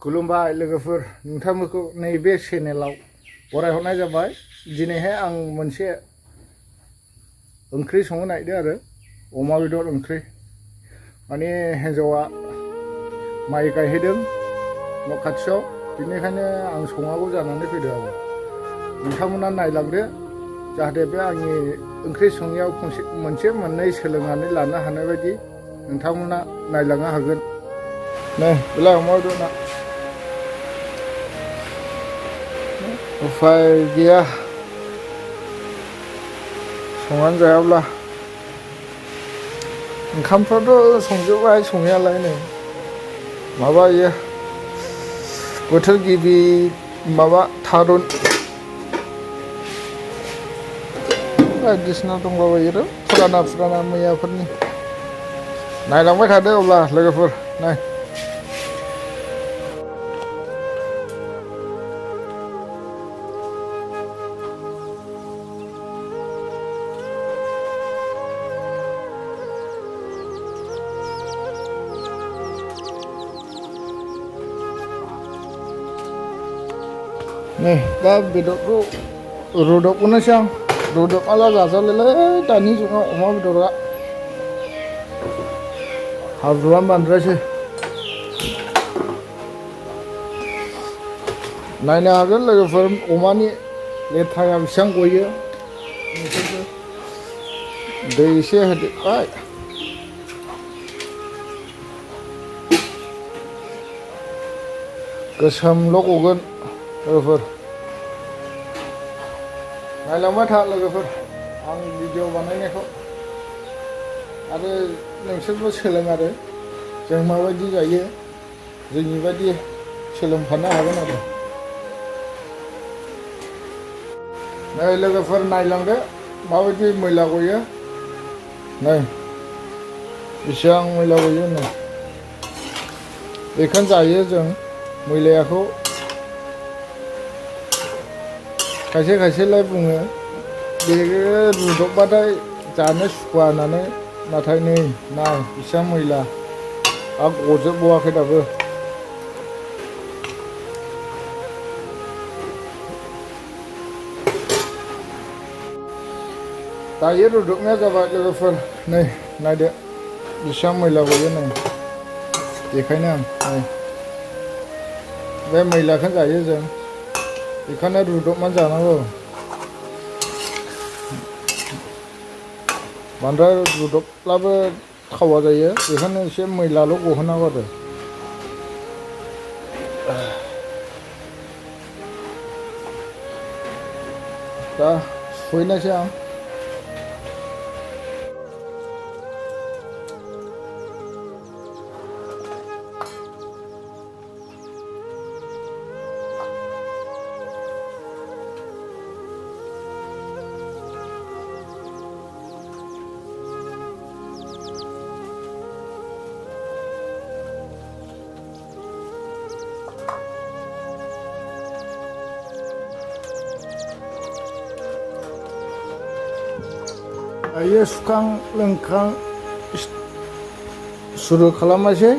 खुलुमबाय लोगोफोर नोंथांमोनखौ नैबे चेनेलाव बरायहरनाय जाबाय। दिनैहाय आं मोनसे ओंख्रि संनो नागिरदों आरो अमा बेदर ओंख्रि। माने हिन्जावा माइ गायहैदों न' खाथियाव, बेनिखायनो आं संनांगौ जानानै फैदों आरो नोंथांमोना नायलांदो, जाहाथे बे आंनि ओंख्रि संनायाव मोनसे मोननै सोलोंनानै लानो हानाय बायदि नोंथांमोना नायलांनो हागोन। नै बेलाय अमा बेदरना उफाय गैया, संनानै जायाब्ला। ओंखामफ्राथ' संजोब्बाय संनायालाय, नै माबायो बोथोर गिबि माबा थारुन बायदिसिना दंलाबायो फुराना मैयाफोरनि। नायलांबाय थादो अब्ला लोगोफोर, नाय। Nih, dah bedokku rodok pun siang, rodok ala rasa lele, tani juga oma bedora. Haruan bandra sih. Naiknya agak lagi firm oma ni letak yang siang goye. Dari sih hadir, ay. Kesam lokogan, lokogan. नायलांबाय था लोगोफोर आं video बानायनायखौ, आरो नोंसोरबो सोलों आरो जों माबायदि जायो जोंनि बायदि सोलोंफानो हागोन आरो। नै लोगोफोर नायलांदो माबायदि मैला गयो, नै बेसेबां मैला गयो। नै बेखौनो जायो जों मैलायाखौ। खायसे खायसेलाय बुङो बे रुदबबाथाय जानो सुखुवा होननानै, नाथाय नै नाय बेसेबां मैला आरो गजोबबावाखै दाबो। दायो रुदबनाया जाबाय लोगोफोर, नै नायदो बेसेबां मैला गयो। नै बेखायनो आं नै बे मैलाखौनो जायो जों, बेखायनो रुदबनानै जानांगौ। बांद्राय रुदबब्लाबो थावा जायो, बेखायनो एसे मैलाल' गहोनांगौ आरो। दा सुहैनायसै आं। Ayo sukang lengkang suruh खालामनोसै।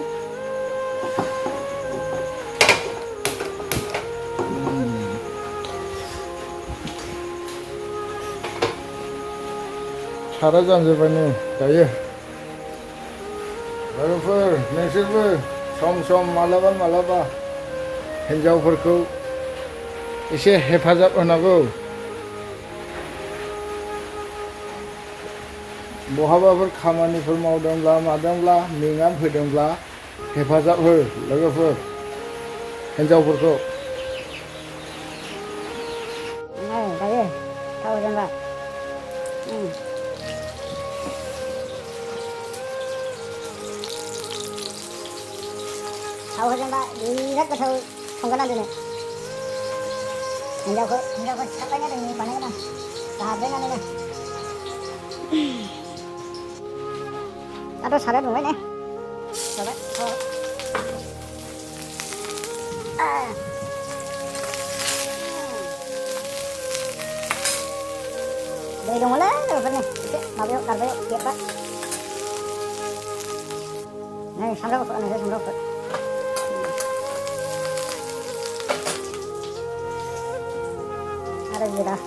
सारा जानजोब्बाय नै दायो। लोगोफोर नोंसोरबो सम सम मालाबा मालाबा हिन्जावफोरखौ एसे हेफाजाब होनांगौ। बहाबाफोर खामानिफोर मावदोंब्ला मादोंब्ला मेंनानै फैदोंब्ला हेफाजाब हो लोगोफोर हिन्जावफोरखौ। दायो थाव जेनबा थाव होजेनबा बिराद गोथाव संगोन आं दिनै। हिन्जावखौ सिखारलायनो रोङि बानायगोन आं जाब्रेनानैनो। दाथ' साराया दुंबाय ने, जाबाय दै दङलै लोगोफोरनि एसे माबायाव गारबायाव गेटबा। नै सामब्राम गुफुर, नै सामब्राम गुफुर। lagi dah.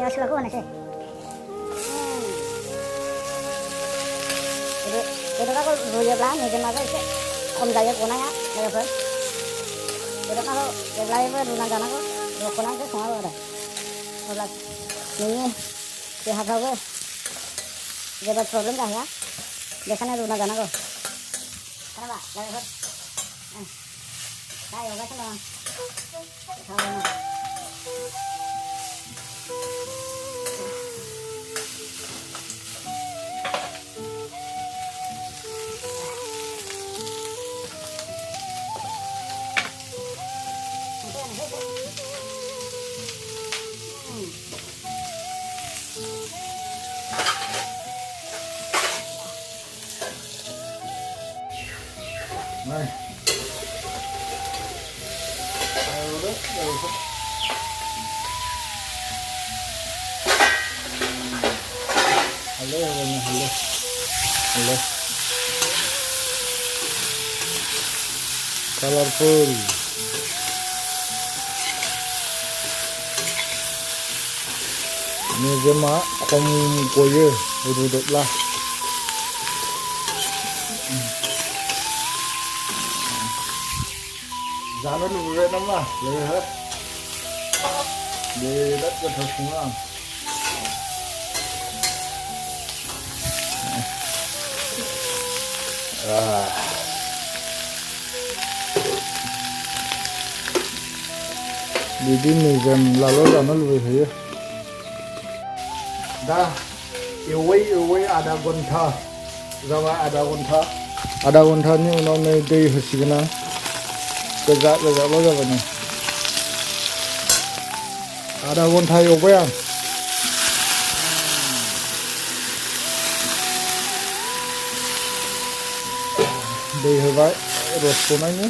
Ya sudah kau nak sih. Itu kan kalau dua belas ni cuma tu sih. Om jaya kau nanya, jaya pun. Itu kalau belah itu dua jana kau, dua kau nanya semua ada. Belah ini sihat kau. Jadi problem dah ya. Biasanya dua jana kau. Kenapa? Jaya pun. Saya juga sama. Sama. Này. Đều đấy, đều thôi. Hello, hello. Hello. Colorful. Ini jema kom koye duduk lah. Giá nó lùi về lắm mà, lấy hết. Để đất cho thật xuống làm. Đi mình dần là nó lùi thế. Dah, iwai ada gonta. Zawa ada gonta ni nó này đây hết sức na. Kerja lo apa ni? Ada orang Thai apa yang? Đây hơi vậy, rồi cô nói nhé,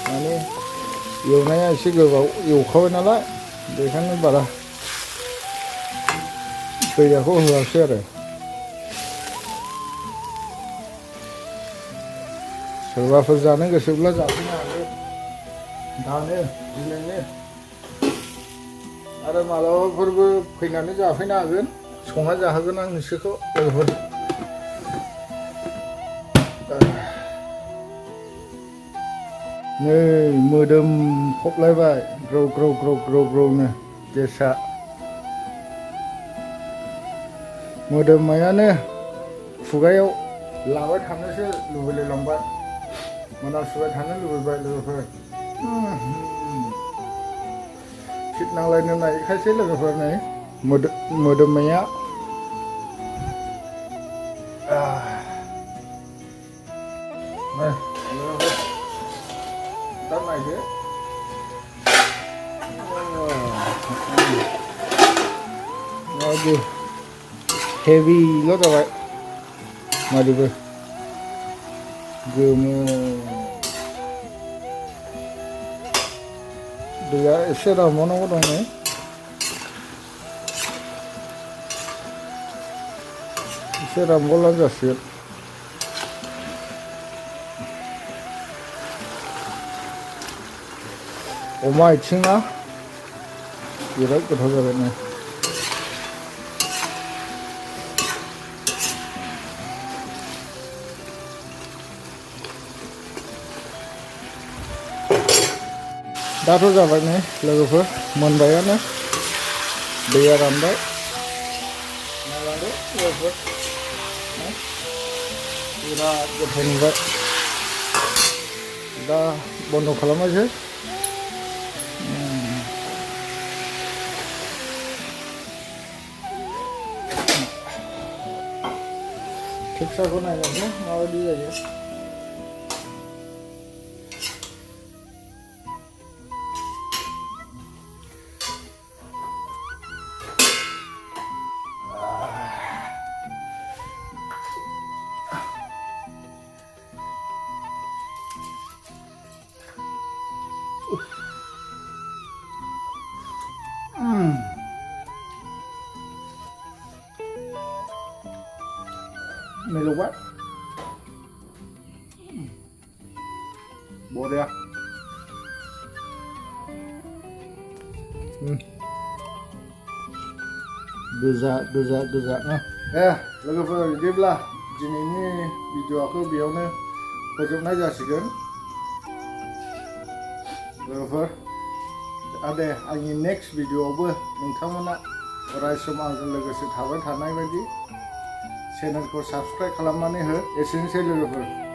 này yêu này sẽ gửi vào yêu khơi nó lại, để khán nó bảo là bây giờ có hưởng xe rồi. Sự va phân ra nó cái sự là giảm thế nào đấy. 다네 일랭네 आरो मालाबाफोरबो फैनानै जाफैनो हागोन संना जाहोगोन आं नोंसोरखौ लोगोफोर नै मोदोम फबलायबाय ग्रौ ग्रौ ग्रौ ग्रौ ग्रौनो गेसा मोदोमनायानो खुगायाव लाबाय थानोसो लुबैलायलांबाय मोनामसुबाय थानो लुबैबाय लोगोफोर Shit नांलायनो नायखायसै लोगोफोर नै मोदोमनाया नै लोगोफोर दा नायदो नायदो हेभिल' जाबाय मादिबो गोमो दैया एसे रानबावनांगौ दं नै एसे रानबावब्लानो जासिगोन अमा आथिंना बिराद गोथाव जाबाय नै दाथ' जाबाय नै लोगोफोर मोनबायानो दैया रानबाय नायलांदो लोगोफोर बिराद गोथाव नुबाय दा बन्द' खालामनोसै टेक्सारखौ नायनांगौ माबायदि जायो Melu quá bố đây Goजा goजा goजा ना लोगोफोर बिदिब्ला दिनैनि भिडिअ'खौ बेयावनो फोजोबनाय जासिगोन लोगोफोर आरो आंनि नेक्स्ट भिडिअ'आवबो नोंथांमोना अराय सम आंजों लोगोसे थाबाय थानाय बायदि चेनेलखौ साबस्क्राइब खालामनानै हो एसेनोसै लोगोफोर